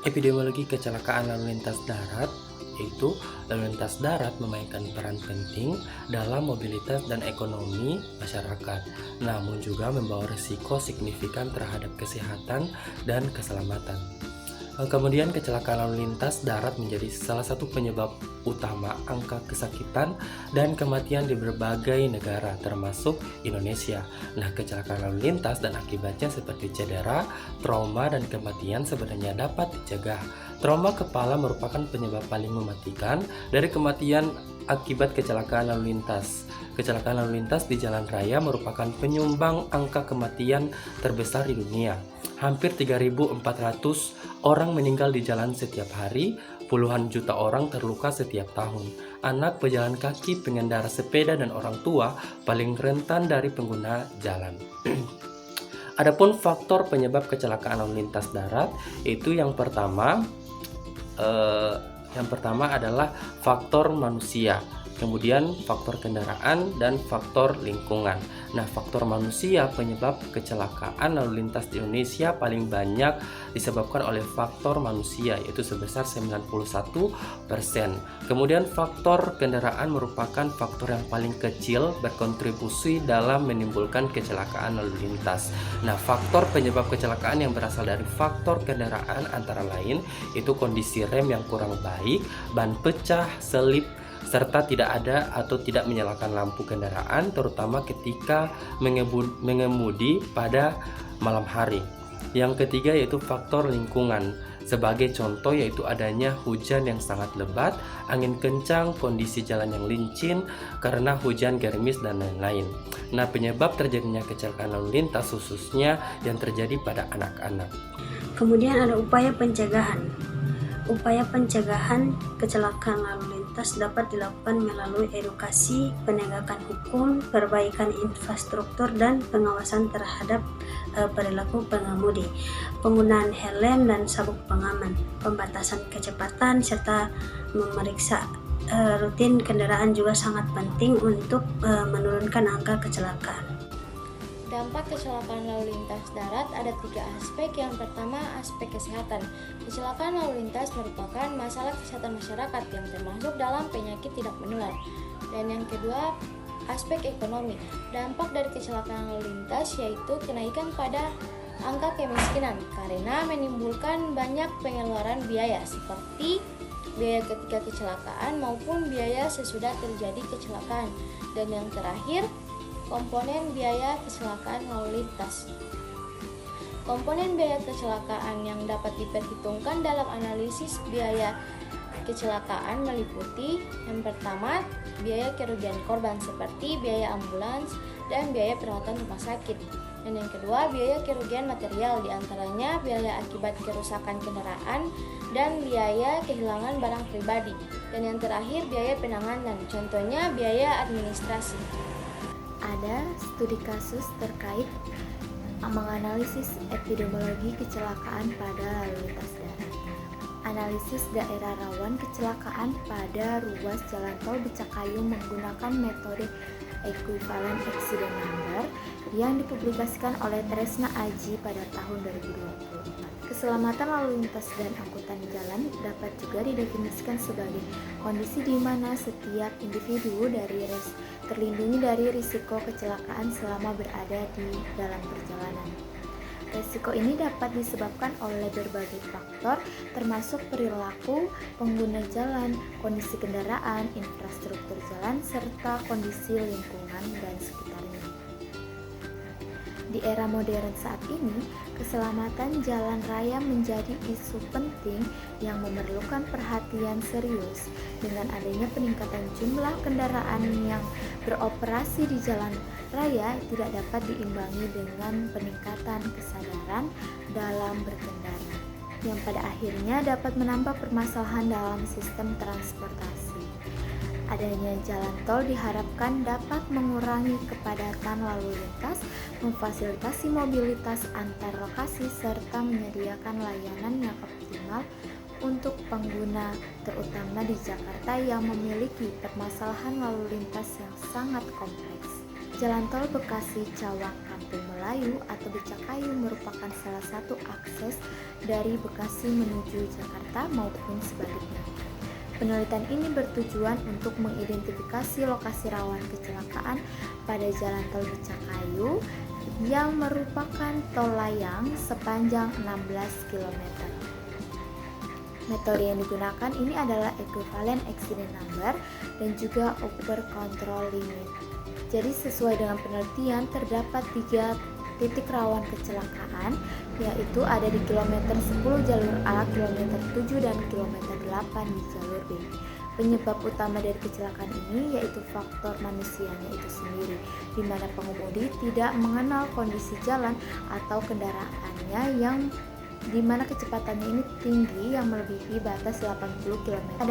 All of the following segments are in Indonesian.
Epidemiologi kecelakaan lalu lintas darat, yaitu lalu lintas darat memainkan peran penting dalam mobilitas dan ekonomi masyarakat, namun juga membawa risiko signifikan terhadap kesehatan dan keselamatan. Kemudian kecelakaan lalu lintas darat menjadi salah satu penyebab utama angka kesakitan dan kematian di berbagai negara termasuk Indonesia. Nah, kecelakaan lalu lintas dan akibatnya seperti cedera, trauma, dan kematian sebenarnya dapat dicegah. Trauma kepala merupakan penyebab paling mematikan dari kematian akibat kecelakaan lalu lintas. Kecelakaan lalu lintas di jalan raya merupakan penyumbang angka kematian terbesar di dunia. Hampir 3.400 orang meninggal di jalan setiap hari, puluhan juta orang terluka setiap tahun. Anak, pejalan kaki, pengendara sepeda, dan orang tua paling rentan dari pengguna jalan. Adapun faktor penyebab kecelakaan lalu lintas darat, itu yang pertama adalah faktor manusia, kemudian faktor kendaraan, dan faktor lingkungan. Nah, faktor manusia penyebab kecelakaan lalu lintas di Indonesia paling banyak disebabkan oleh faktor manusia, yaitu sebesar 91%. Kemudian faktor kendaraan merupakan faktor yang paling kecil berkontribusi dalam menimbulkan kecelakaan lalu lintas. Nah, faktor penyebab kecelakaan yang berasal dari faktor kendaraan antara lain itu kondisi rem yang kurang baik, ban pecah, selip, serta tidak ada atau tidak menyalakan lampu kendaraan, terutama ketika mengemudi pada malam hari. Yang ketiga yaitu faktor lingkungan. Sebagai contoh yaitu adanya hujan yang sangat lebat, angin kencang, kondisi jalan yang licin karena hujan gerimis, dan lain-lain. Nah, penyebab terjadinya kecelakaan lalu lintas khususnya yang terjadi pada anak-anak. Kemudian ada upaya pencegahan. Upaya pencegahan kecelakaan lalu lintas dapat dilakukan melalui edukasi, penegakan hukum, perbaikan infrastruktur, dan pengawasan terhadap perilaku pengemudi, penggunaan helm dan sabuk pengaman, pembatasan kecepatan, serta memeriksa rutin kendaraan juga sangat penting untuk menurunkan angka kecelakaan. Dampak kecelakaan lalu lintas darat ada 3 aspek. Yang pertama, aspek kesehatan. Kecelakaan lalu lintas merupakan masalah kesehatan masyarakat yang termasuk dalam penyakit tidak menular. Dan yang kedua, aspek ekonomi. Dampak dari kecelakaan lalu lintas yaitu kenaikan pada angka kemiskinan karena menimbulkan banyak pengeluaran biaya seperti biaya ketika kecelakaan maupun biaya sesudah terjadi kecelakaan. Dan yang terakhir, komponen biaya kecelakaan lalu lintas. Komponen biaya kecelakaan yang dapat diperhitungkan dalam analisis biaya kecelakaan meliputi yang pertama, biaya kerugian korban seperti biaya ambulans dan biaya perawatan rumah sakit. Dan yang kedua, biaya kerugian material, diantaranya biaya akibat kerusakan kendaraan dan biaya kehilangan barang pribadi. Dan yang terakhir, biaya penanganan, contohnya biaya administrasi. Ada studi kasus terkait menganalisis epidemiologi kecelakaan pada lalu lintas darat. Analisis daerah rawan kecelakaan pada ruas jalan tol Becakayu menggunakan metode equivalent accident number yang dipublikasikan oleh Tresna Aji pada tahun 2024. Keselamatan lalu lintas dan angkutan jalan dapat juga didefinisikan sebagai kondisi di mana setiap individu terlindungi dari risiko kecelakaan selama berada di dalam perjalanan. Risiko ini dapat disebabkan oleh berbagai faktor termasuk perilaku pengguna jalan, kondisi kendaraan, infrastruktur jalan, serta kondisi lingkungan dan sekitarnya. Di era modern saat ini, keselamatan jalan raya menjadi isu penting yang memerlukan perhatian serius. Dengan adanya peningkatan jumlah kendaraan yang beroperasi di jalan raya tidak dapat diimbangi dengan peningkatan kesadaran dalam berkendara, yang pada akhirnya dapat menambah permasalahan dalam sistem transportasi. Adanya jalan tol diharapkan dapat mengurangi kepadatan lalu lintas, memfasilitasi mobilitas antar lokasi, serta menyediakan layanan yang optimal untuk pengguna, terutama di Jakarta yang memiliki permasalahan lalu lintas yang sangat kompleks. Jalan tol Bekasi Cawang Kampung Melayu atau Becakayu merupakan salah satu akses dari Bekasi menuju Jakarta maupun sebaliknya. Penelitian ini bertujuan untuk mengidentifikasi lokasi rawan kecelakaan pada jalan tol Becakayu yang merupakan tol layang sepanjang 16 km. Metode yang digunakan ini adalah equivalent accident number dan juga over control limit. Jadi sesuai dengan penelitian terdapat 3 titik rawan kecelakaan, yaitu ada di kilometer 10 jalur A, kilometer 7 dan kilometer 8 di jalur B. Penyebab utama dari kecelakaan ini yaitu faktor manusianya itu sendiri, di mana pengemudi tidak mengenal kondisi jalan atau kendaraannya yang di mana kecepatannya ini tinggi yang melebihi batas 80 km.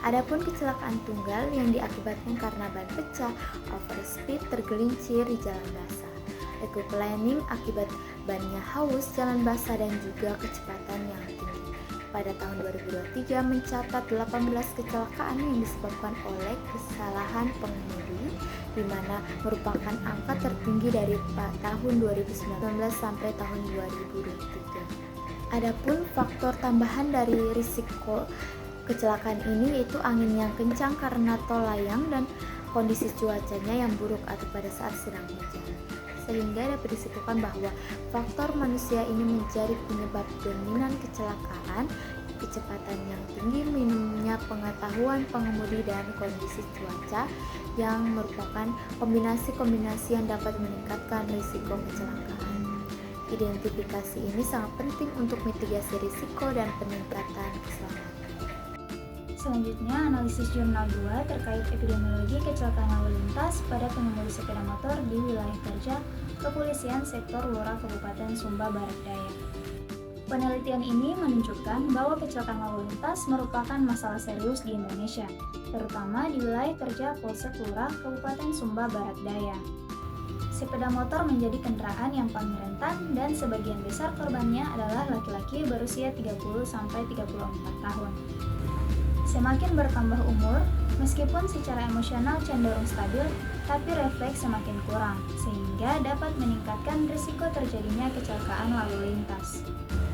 Adapun kecelakaan tunggal yang diakibatkan karena ban pecah, overspeed, tergelincir di jalan basah, aquaplaning akibat bannya haus, jalan basah dan juga kecepatan yang tinggi. Pada tahun 2023 mencatat 18 kecelakaan yang disebabkan oleh kesalahan pengemudi, di mana merupakan angka tertinggi dari tahun 2019 sampai tahun 2023. Adapun faktor tambahan dari risiko kecelakaan ini yaitu angin yang kencang karena tol layang dan kondisi cuacanya yang buruk atau pada saat sedang hujan. Sehingga dapat disimpulkan bahwa faktor manusia ini menjadi penyebab dominan kecelakaan, kecepatan yang tinggi, minimnya pengetahuan pengemudi dan kondisi cuaca yang merupakan kombinasi-kombinasi yang dapat meningkatkan risiko kecelakaan. Identifikasi ini sangat penting untuk mitigasi risiko dan peningkatan keselamatan. Selanjutnya, analisis jurnal 2 terkait epidemiologi kecelakaan lalu lintas pada pengemudi sepeda motor di wilayah kerja Kepolisian Sektor Lurah Kabupaten Sumba Barat Daya. Penelitian ini menunjukkan bahwa kecelakaan lalu lintas merupakan masalah serius di Indonesia, terutama di wilayah kerja Polsek Lurah Kabupaten Sumba Barat Daya. Sepeda motor menjadi kendaraan yang paling rentan dan sebagian besar korbannya adalah laki-laki berusia 30-34 tahun. Semakin bertambah umur, meskipun secara emosional cenderung stabil, tapi refleks semakin kurang, sehingga dapat meningkatkan risiko terjadinya kecelakaan lalu lintas.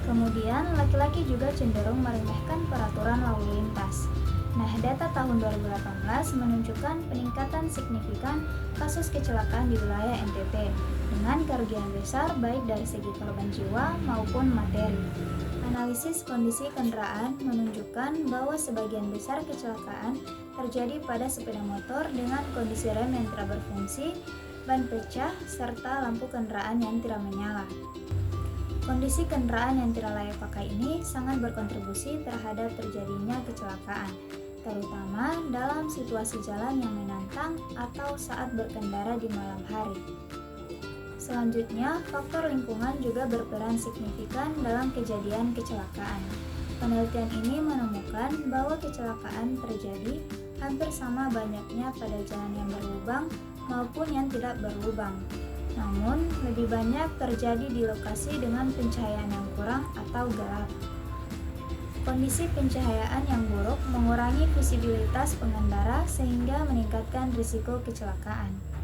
Kemudian, laki-laki juga cenderung meremehkan peraturan lalu lintas. Nah, data tahun 2018 menunjukkan peningkatan signifikan kasus kecelakaan di wilayah NTT, dengan kerugian besar baik dari segi korban jiwa maupun materi. Analisis kondisi kendaraan menunjukkan bahwa sebagian besar kecelakaan terjadi pada sepeda motor dengan kondisi rem yang tidak berfungsi, ban pecah, serta lampu kendaraan yang tidak menyala. Kondisi kendaraan yang tidak layak pakai ini sangat berkontribusi terhadap terjadinya kecelakaan, terutama dalam situasi jalan yang menantang atau saat berkendara di malam hari. Selanjutnya, faktor lingkungan juga berperan signifikan dalam kejadian kecelakaan. Penelitian ini menemukan bahwa kecelakaan terjadi hampir sama banyaknya pada jalan yang berlubang maupun yang tidak berlubang. Namun, lebih banyak terjadi di lokasi dengan pencahayaan yang kurang atau gelap. Kondisi pencahayaan yang buruk mengurangi visibilitas pengendara sehingga meningkatkan risiko kecelakaan.